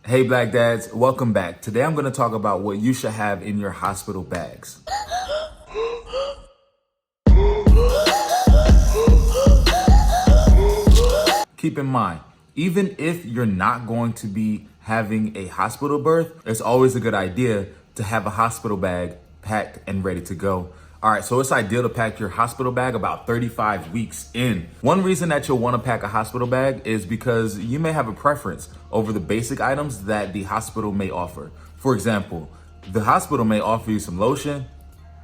Hey Black Dads, welcome back. Today I'm going to talk about what you should have in your hospital bags. Keep in mind, even if you're not going to be having a hospital birth, it's always a good idea to have a hospital bag packed and ready to go. All right, so it's ideal to pack your hospital bag about 35 weeks in. One reason that you'll want to pack a hospital bag is because you may have a preference over the basic items that the hospital may offer. For example, the hospital may offer you some lotion,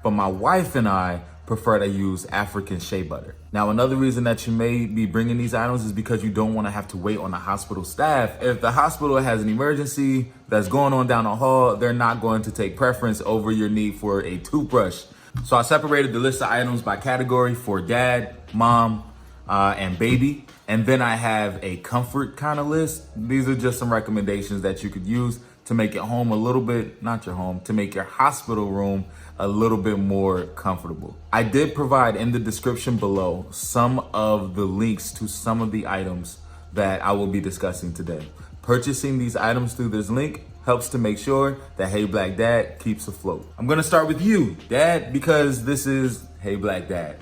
but my wife and I prefer to use African shea butter. Now, another reason that you may be bringing these items is because you don't want to have to wait on the hospital staff. If the hospital has an emergency that's going on down the hall, they're not going to take preference over your need for a toothbrush. So I separated the list of items by category for dad, mom, and baby. And then I have a comfort kind of list. These are just some recommendations that you could use to make your home a little bit, not your home, to make your hospital room a little bit more comfortable. I did provide in the description below some of the links to some of the items that I will be discussing today. Purchasing these items through this link helps to make sure that Hey Black Dad keeps afloat. I'm gonna start with you, Dad, because this is Hey Black Dad.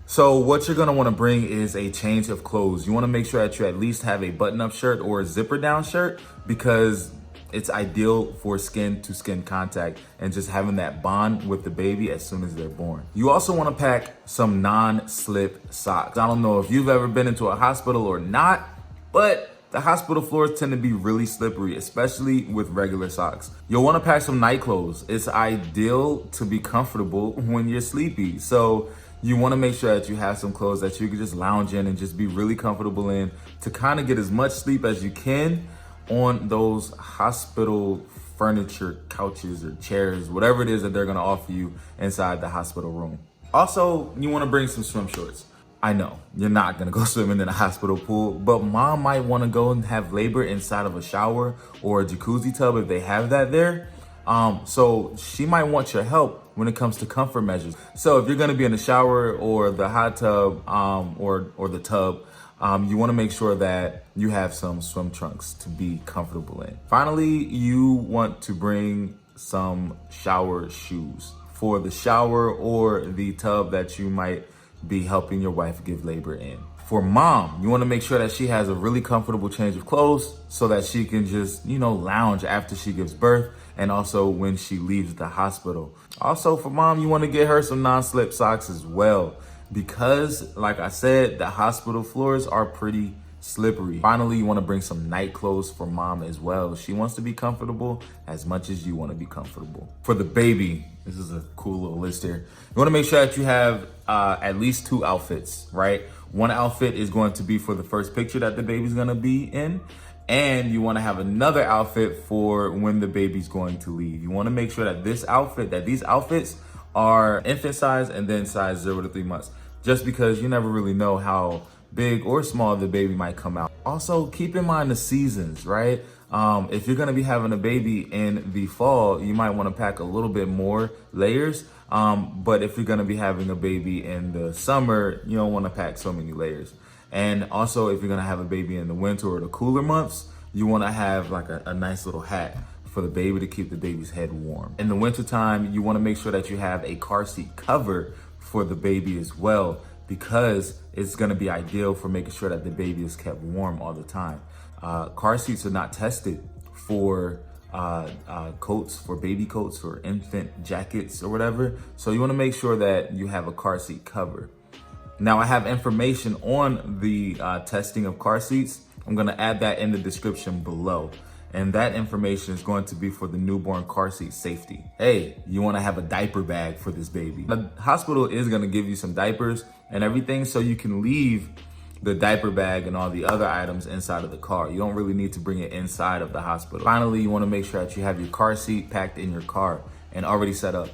So what you're gonna wanna bring is a change of clothes. You wanna make sure that you at least have a button-up shirt or a zipper down shirt because it's ideal for skin to skin contact and just having that bond with the baby as soon as they're born. You also wanna pack some non-slip socks. I don't know if you've ever been into a hospital or not, but the hospital floors tend to be really slippery, especially with regular socks. You'll wanna pack some night clothes. It's ideal to be comfortable when you're sleepy. So you wanna make sure that you have some clothes that you can just lounge in and just be really comfortable in to kind of get as much sleep as you can on those hospital furniture, couches or chairs, whatever it is that they're gonna offer you inside the hospital room. Also, you wanna bring some swim shorts. I know you're not gonna go swimming in a hospital pool, but mom might wanna go and have labor inside of a shower or a jacuzzi tub if they have that there. So she might want your help when it comes to comfort measures. So if you're gonna be in the shower or the hot tub or the tub, you wanna make sure that you have some swim trunks to be comfortable in. Finally, you want to bring some shower shoes for the shower or the tub that you might be helping your wife give labor in. For mom, you wanna make sure that she has a really comfortable change of clothes so that she can just, lounge after she gives birth and also when she leaves the hospital. Also for mom, you wanna get her some non-slip socks as well because, like I said, the hospital floors are pretty slippery. Finally, you wanna bring some night clothes for mom as well. She wants to be comfortable as much as you wanna be comfortable. For the baby, this is a cool little list here. You wanna make sure that you have at least 2 outfits, right? One outfit is going to be for the first picture that the baby's gonna be in, and you wanna have another outfit for when the baby's going to leave. You wanna make sure that these outfits are infant size and then size 0 to 3 months, just because you never really know how big or small the baby might come out. Also, keep in mind the seasons, right? If you're gonna be having a baby in the fall, you might wanna pack a little bit more layers. But if you're gonna be having a baby in the summer, you don't wanna pack so many layers. And also, if you're gonna have a baby in the winter or the cooler months, you wanna have like a nice little hat for the baby to keep the baby's head warm. In the wintertime, you wanna make sure that you have a car seat cover for the baby as well, because it's gonna be ideal for making sure that the baby is kept warm all the time. Car seats are not tested for coats, for baby coats or infant jackets or whatever. So you wanna make sure that you have a car seat cover. Now I have information on the testing of car seats. I'm gonna add that in the description below. And that information is going to be for the newborn car seat safety. Hey, you wanna have a diaper bag for this baby. The hospital is gonna give you some diapers and everything so you can leave the diaper bag and all the other items inside of the car. You don't really need to bring it inside of the hospital. Finally, you wanna make sure that you have your car seat packed in your car and already set up.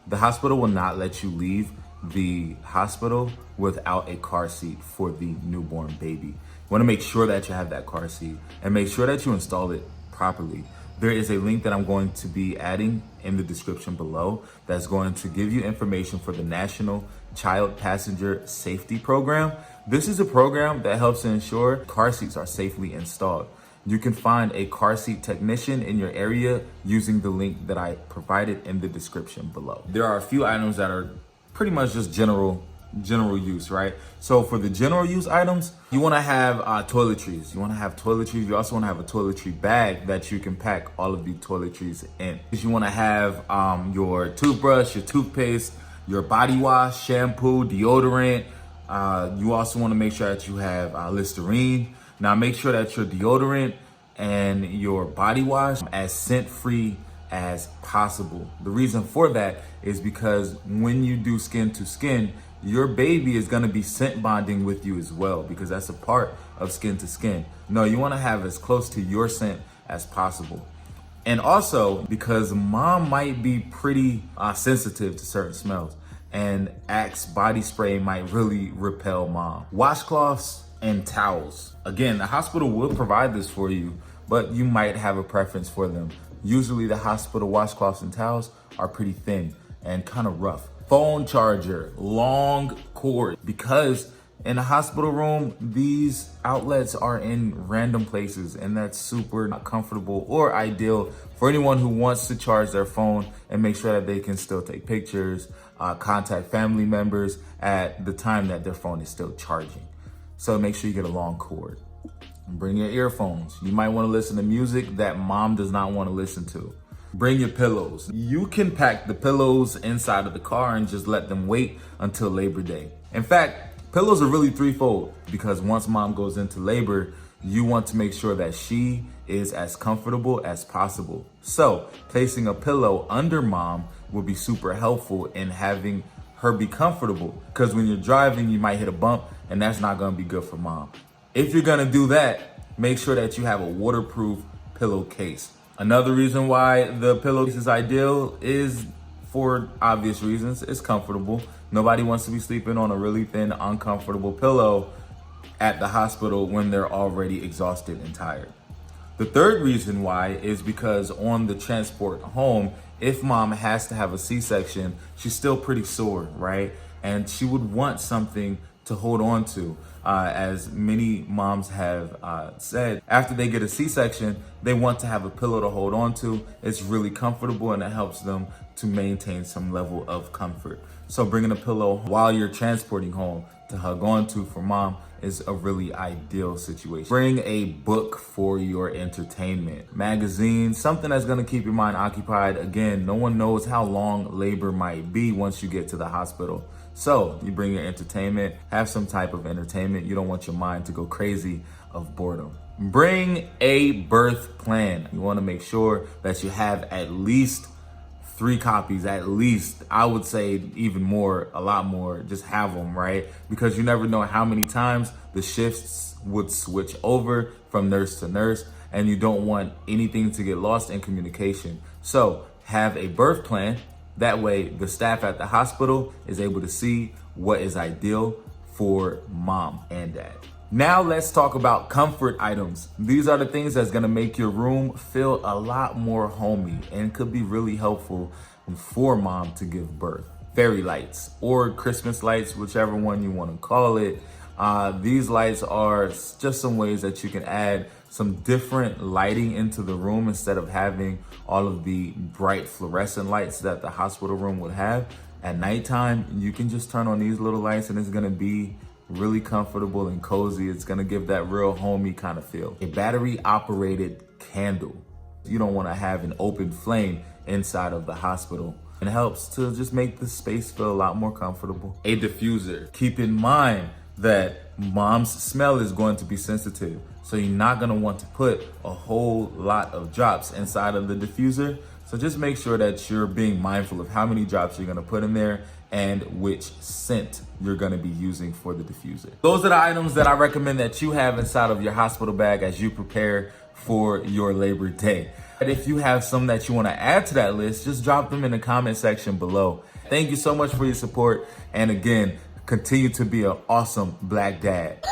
The hospital will not let you leave the hospital without a car seat for the newborn baby. You wanna make sure that you have that car seat and make sure that you install it properly. There is a link that I'm going to be adding in the description below that's going to give you information for the National Child Passenger Safety Program. This is a program that helps to ensure car seats are safely installed. you can find a car seat technician in your area using the link that I provided in the description below. There are a few items that are pretty much just general use, right? So for the general use items, you want to have toiletries. You want to have toiletries. You also want to have a toiletry bag that you can pack all of the toiletries in. You want to have your toothbrush, your toothpaste, your body wash, shampoo, deodorant. You also want to make sure that you have Listerine. Now make sure that your deodorant and your body wash as scent-free as possible. The reason for that is because when you do skin to skin, your baby is going to be scent bonding with you as well, because that's a part of skin to skin. No, you want to have as close to your scent as possible. And also because mom might be pretty sensitive to certain smells, and Axe body spray might really repel mom. Washcloths and towels. Again, the hospital will provide this for you, but you might have a preference for them. Usually the hospital washcloths and towels are pretty thin and kind of rough. Phone charger, long cord, because in a hospital room, these outlets are in random places, and that's super not comfortable or ideal for anyone who wants to charge their phone and make sure that they can still take pictures, contact family members at the time that their phone is still charging. So make sure you get a long cord. Bring your earphones. You might want to listen to music that mom does not want to listen to. Bring your pillows. You can pack the pillows inside of the car and just let them wait until Labor Day. In fact, pillows are really threefold, because once mom goes into labor, you want to make sure that she is as comfortable as possible. So placing a pillow under mom will be super helpful in having her be comfortable, because when you're driving, you might hit a bump, and that's not going to be good for mom. If you're going to do that, make sure that you have a waterproof pillowcase. Another reason why the pillowcase is ideal is, for obvious reasons, it's comfortable. Nobody wants to be sleeping on a really thin, uncomfortable pillow at the hospital when they're already exhausted and tired. The third reason why is because on the transport home, if mom has to have a C-section, she's still pretty sore, right? And she would want something to hold on to. As many moms have said, after they get a C-section, they want to have a pillow to hold on to. It's really comfortable, and it helps them to maintain some level of comfort. So bringing a pillow while you're transporting home to hug on to for mom is a really ideal situation. Bring a book for your entertainment. Magazine, something that's gonna keep your mind occupied. Again, no one knows how long labor might be once you get to the hospital. So you bring your entertainment, have some type of entertainment. You don't want your mind to go crazy of boredom. Bring a birth plan. You wanna make sure that you have at least 3 copies, at least. I would say even more, a lot more. Just have them, right? Because you never know how many times the shifts would switch over from nurse to nurse, and you don't want anything to get lost in communication. So have a birth plan. That way the staff at the hospital is able to see what is ideal for mom and dad. Now let's talk about comfort items. These are the things that's gonna make your room feel a lot more homey and could be really helpful for mom to give birth. Fairy lights or Christmas lights, whichever one you wanna call it. These lights are just some ways that you can add some different lighting into the room instead of having all of the bright fluorescent lights that the hospital room would have. At nighttime, you can just turn on these little lights and it's gonna be really comfortable and cozy. It's gonna give that real homey kind of feel. A battery operated candle. You don't wanna have an open flame inside of the hospital. It helps to just make the space feel a lot more comfortable. A diffuser. Keep in mind that mom's smell is going to be sensitive. So you're not gonna want to put a whole lot of drops inside of the diffuser. So just make sure that you're being mindful of how many drops you're gonna put in there and which scent you're gonna be using for the diffuser. Those are the items that I recommend that you have inside of your hospital bag as you prepare for your Labor Day. And if you have some that you wanna add to that list, just drop them in the comment section below. Thank you so much for your support. And again, continue to be an awesome Black dad.